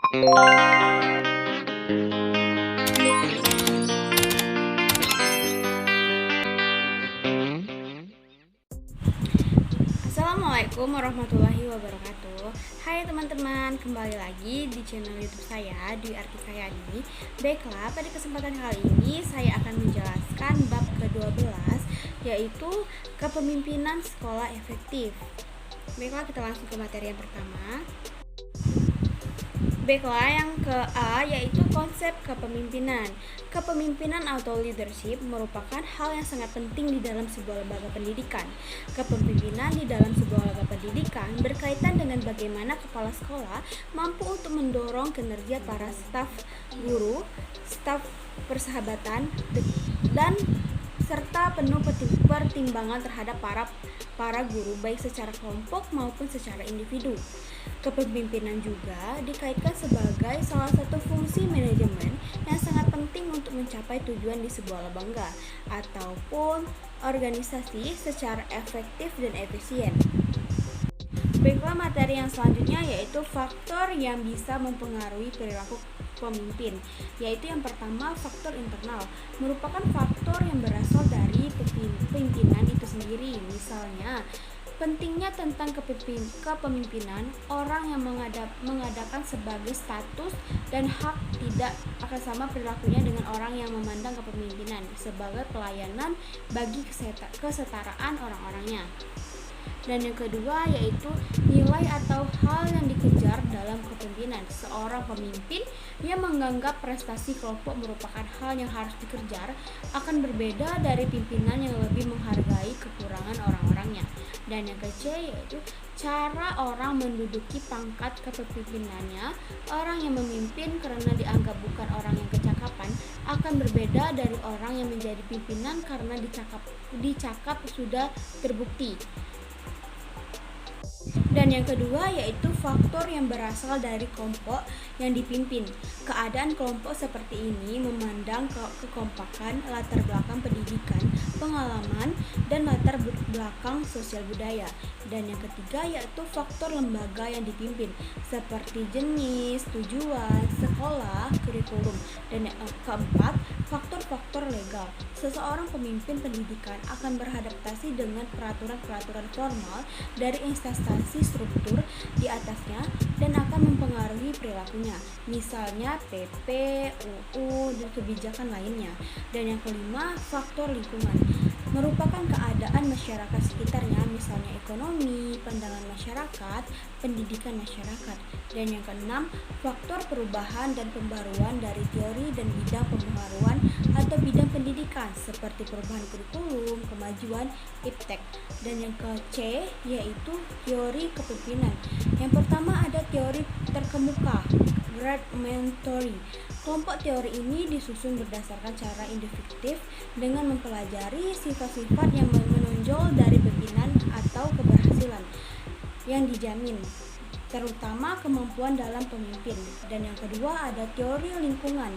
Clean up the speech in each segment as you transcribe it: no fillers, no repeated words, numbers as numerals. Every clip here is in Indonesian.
Assalamualaikum warahmatullahi wabarakatuh. Hai teman-teman, kembali lagi di channel YouTube saya Dwi Artikayani. Baiklah, pada kesempatan kali ini saya akan menjelaskan bab ke-12, yaitu kepemimpinan sekolah efektif. Baiklah, kita langsung ke materi yang pertama. Baiklah, yang ke A yaitu konsep kepemimpinan. Kepemimpinan atau leadership merupakan hal yang sangat penting di dalam sebuah lembaga pendidikan. Kepemimpinan di dalam sebuah lembaga pendidikan berkaitan dengan bagaimana kepala sekolah mampu untuk mendorong kinerja para staf guru, staf persahabatan, dan serta penuh pertimbangan terhadap para guru baik secara kelompok maupun secara individu. Kepemimpinan juga dikaitkan sebagai salah satu fungsi manajemen yang sangat penting untuk mencapai tujuan di sebuah lembaga ataupun organisasi secara efektif dan efisien. Baiklah, materi yang selanjutnya yaitu faktor yang bisa mempengaruhi perilaku pemimpin, yaitu yang pertama faktor internal, merupakan faktor yang berasal dari pemimpinan itu sendiri. Misalnya, pentingnya tentang kepemimpinan, orang yang mengadakan sebagai status dan hak tidak akan sama perilakunya dengan orang yang memandang kepemimpinan sebagai pelayanan bagi kesetaraan orang-orangnya. Dan yang kedua yaitu nilai atau hal yang dikejar dalam kepemimpinan. Seorang pemimpin yang menganggap prestasi kelompok merupakan hal yang harus dikejar akan berbeda dari pimpinan yang lebih menghargai kekurangan orang-orangnya. Dan yang ke-C yaitu cara orang menduduki pangkat kepemimpinannya. Orang yang memimpin karena dianggap bukan orang yang kecakapan akan berbeda dari orang yang menjadi pimpinan karena dicakap sudah terbukti. Dan yang kedua yaitu faktor yang berasal dari kelompok yang dipimpin. Keadaan kelompok seperti ini memandang kekompakan, latar belakang pendidikan, pengalaman, dan latar belakang sosial budaya. Dan yang ketiga yaitu faktor lembaga yang dipimpin seperti jenis, tujuan, sekolah, kurikulum. Dan yang keempat, faktor-faktor legal. Seseorang pemimpin pendidikan akan beradaptasi dengan peraturan-peraturan formal dari instansi struktur di atasnya dan akan mempengaruhi perilakunya, misalnya PP, UU, dan kebijakan lainnya. Dan yang kelima, faktor lingkungan, merupakan keadaan masyarakat sekitarnya, misalnya ekonomi, pandangan masyarakat, pendidikan masyarakat. Dan yang keenam, faktor perubahan dan pembaruan dari teori dan bidang pembaruan atau bidang pendidikan seperti perubahan kurikulum, kemajuan iptek. Dan yang ke-C yaitu teori kepemimpinan. Yang pertama ada teori terkemuka, Gradman Theory. Kelompok teori ini disusun berdasarkan cara induktif dengan mempelajari sifat-sifat yang menonjol dari pimpinan atau keberhasilan yang dijamin, terutama kemampuan dalam pemimpin. Dan yang kedua ada teori lingkungan,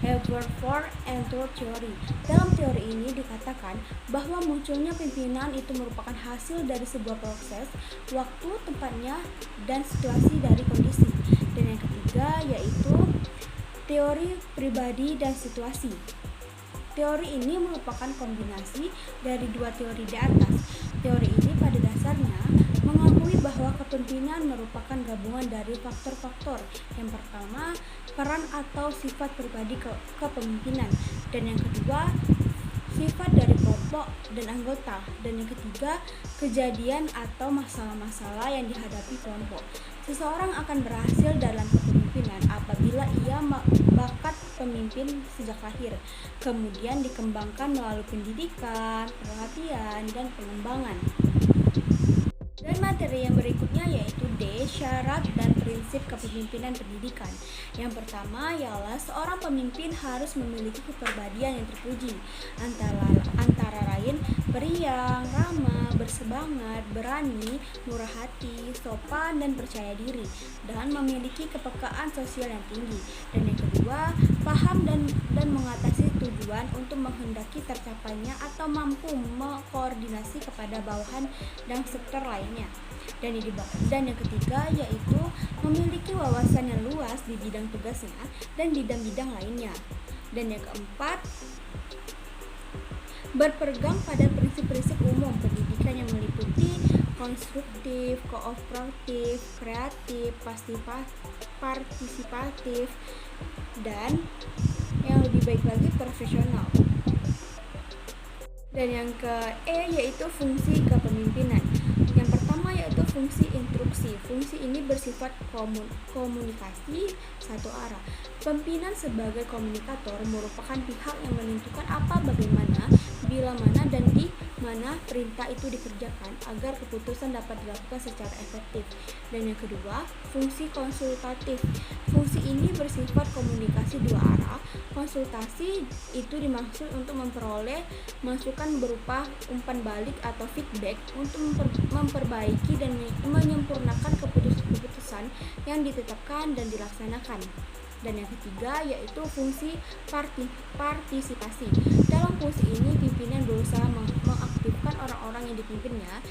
Haverford and Theory. Dalam teori ini dikatakan bahwa munculnya pimpinan itu merupakan hasil dari sebuah proses, waktu, tempatnya, dan situasi dari kondisi. Dan yang ketiga yaitu teori pribadi dan situasi. Teori ini merupakan kombinasi dari dua teori di atas. Teori ini pada dasarnya mengakui bahwa kepemimpinan merupakan gabungan dari faktor-faktor. Yang pertama, peran atau sifat pribadi kepemimpinan. Dan yang kedua, sifat dari kelompok dan anggota. Dan yang ketiga, kejadian atau masalah-masalah yang dihadapi kelompok. Seseorang akan berhasil dalam kepemimpinan apabila ia bakat pemimpin sejak lahir, kemudian dikembangkan melalui pendidikan, pelatihan, dan pengembangan. Dan materi yang berikutnya yaitu D, syarat dan prinsip kepemimpinan pendidikan. Yang pertama ialah seorang pemimpin harus memiliki kepribadian yang terpuji, antara lain periang, ramah, bersemangat, berani, murah hati, sopan, dan percaya diri, dan memiliki kepekaan sosial yang tinggi. Dan yang kedua, paham dan mengatasi tujuan untuk menghendaki tercapainya atau mampu mengkoordinasi kepada bawahan dan sektor lainnya. Dan yang ketiga yaitu memiliki wawasan yang luas di bidang tugasnya dan bidang-bidang lainnya. Dan yang keempat, berpegang pada prinsip-prinsip umum pendidikan yang meliputi konstruktif, kooperatif, kreatif, partisipatif, dan yang lebih baik lagi profesional. Dan yang ke-E yaitu fungsi kepemimpinan. Yang pertama yaitu fungsi instruksi. Fungsi ini bersifat komunikasi satu arah. Pimpinan sebagai komunikator merupakan pihak yang menentukan apa, bagaimana, bila mana, dan di mana perintah itu dikerjakan agar keputusan dapat dilakukan secara efektif. Dan yang kedua, fungsi konsultatif. Fungsi ini bersifat komunikasi dua arah. Konsultasi itu dimaksud untuk memperoleh masukan berupa umpan balik atau feedback untuk memperbaiki dan menyempurnakan keputusan yang ditetapkan dan dilaksanakan. Dan yang ketiga yaitu fungsi partisipasi. Dalam fungsi ini pimpinan berusaha mengaktifkan orang-orang yang dipimpinnya.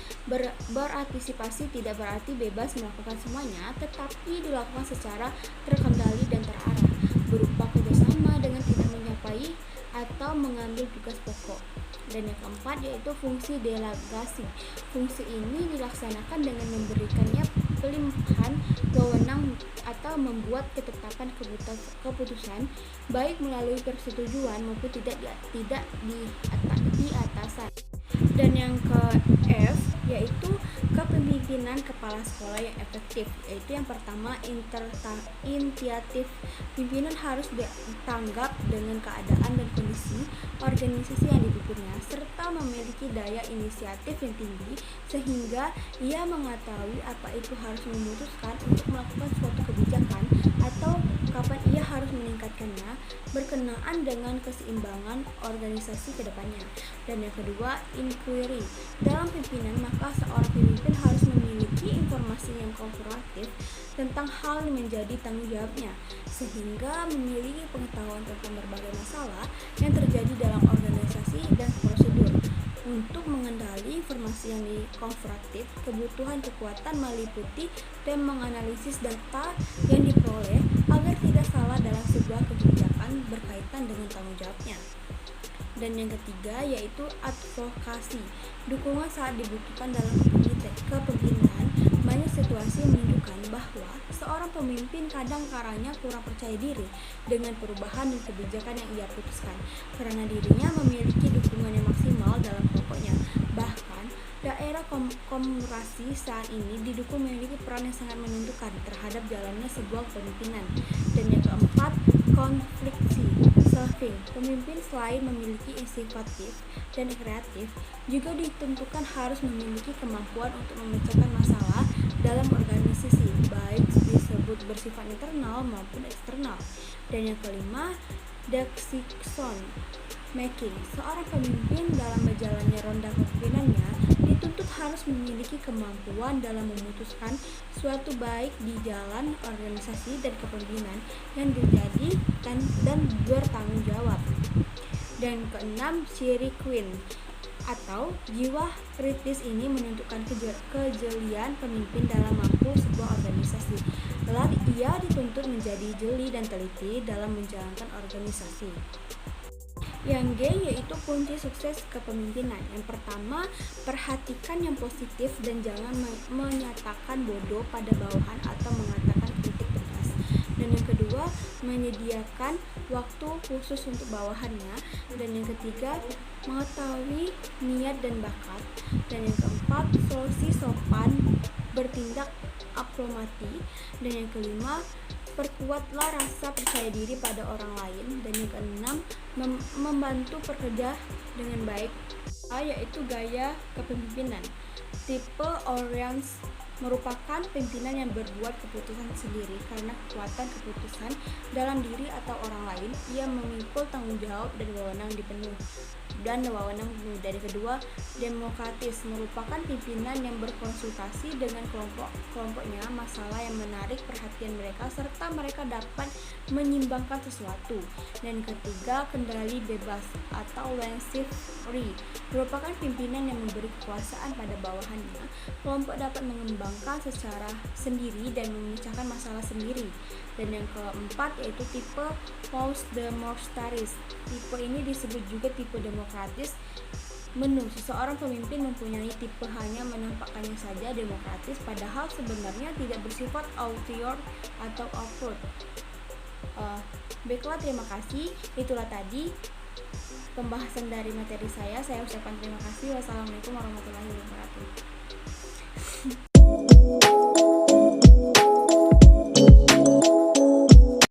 Berpartisipasi tidak berarti bebas melakukan semuanya, tetapi dilakukan secara terkendali dan terarah, berupa kerjasama dengan tidak menyapai atau mengambil tugas pokok. Dan yang keempat yaitu fungsi delegasi. Fungsi ini dilaksanakan dengan memberikannya pelimpahan wewenang atau membuat ketetapan keputusan baik melalui persetujuan maupun tidak di atasan. Dan yang ke-F yaitu kepemimpinan kepala sekolah yang efektif, yaitu yang pertama inisiatif. Pimpinan harus ditanggap dengan keadaan dan kondisi organisasi yang dipimpinnya serta memiliki daya inisiatif yang tinggi sehingga ia mengetahui apa itu harus memutuskan untuk melakukan suatu kebijakan atau kapan ia harus meningkatkannya berkenaan dengan keseimbangan organisasi ke depannya. Dan yang kedua, inquiry. Dalam pimpinan, maka seorang pemimpin harus memiliki informasi yang komparatif tentang hal yang menjadi tanggung jawabnya, sehingga memiliki pengetahuan tentang berbagai masalah yang terjadi dalam organisasi dan prosedur. Untuk mengendali informasi yang komparatif, kebutuhan kekuatan meliputi dan menganalisis data yang diperoleh agar tidak salah dalam sebuah kebijakan berkaitan dengan tanggung jawabnya. Dan yang ketiga yaitu advokasi. Dukungan saat dibutuhkan dalam kepemimpinan. Banyak situasi menunjukkan bahwa seorang pemimpin kadang-kadang kurang percaya diri dengan perubahan dan kebijakan yang ia putuskan karena dirinya memiliki dukungan yang maksimal dalam kelompoknya. Bahkan daerah komerasi saat ini didukung memiliki peran yang sangat menentukan terhadap jalannya sebuah kepemimpinan. Dan yang keempat, konfliksi solving. Pemimpin selain memiliki inisiatif dan kreatif, juga ditentukan harus memiliki kemampuan untuk memecahkan masalah dalam organisasi, baik disebut bersifat internal maupun eksternal. Dan yang kelima, decision making. Seorang pemimpin dalam berjalannya ronda kepemimpinannya dituntut harus memiliki kemampuan dalam memutuskan suatu baik di jalan organisasi dan kepemimpinan yang terjadi dan bertanggung jawab. Dan keenam, ciri Queen atau jiwa kritis ini menentukan kejelian pemimpin dalam mampu sebuah organisasi. Lalu ia dituntut menjadi jeli dan teliti dalam menjalankan organisasi. Yang G yaitu kunci sukses kepemimpinan. Yang pertama, perhatikan yang positif dan jangan menyatakan bodoh pada bawahan atau mengatakan kritik tegas. Dan yang kedua, menyediakan waktu khusus untuk bawahannya. Dan yang ketiga, mengetahui niat dan bakat. Dan yang keempat, solusi sopan, bertindak aplomati. Dan yang kelima, perkuatlah rasa percaya diri pada orang lain. Dan yang keenam, membantu pekerja dengan baik, yaitu gaya kepemimpinan. Tipe orange merupakan pimpinan yang berbuat keputusan sendiri karena kekuatan keputusan dalam diri atau orang lain. Ia memikul tanggung jawab dan wewenang dipenuh dan wewenang penuh. Dan kedua, demokratis, merupakan pimpinan yang berkonsultasi dengan kelompoknya masalah yang menarik perhatian mereka serta mereka dapat menyimbangkan sesuatu. Dan ketiga, kendali bebas atau laissez-faire, merupakan pimpinan yang memberi kekuasaan pada bawahannya. Kelompok dapat mengembangkan secara sendiri dan memecahkan masalah sendiri. Dan yang keempat yaitu tipe post-demokratis. Tipe ini disebut juga tipe demokratis. Seseorang pemimpin mempunyai tipe hanya menampakkannya saja demokratis, padahal sebenarnya tidak bersifat author atau overt. Baiklah, terima kasih. Itulah tadi pembahasan dari materi saya. Saya ucapkan terima kasih. Wassalamualaikum warahmatullahi wabarakatuh.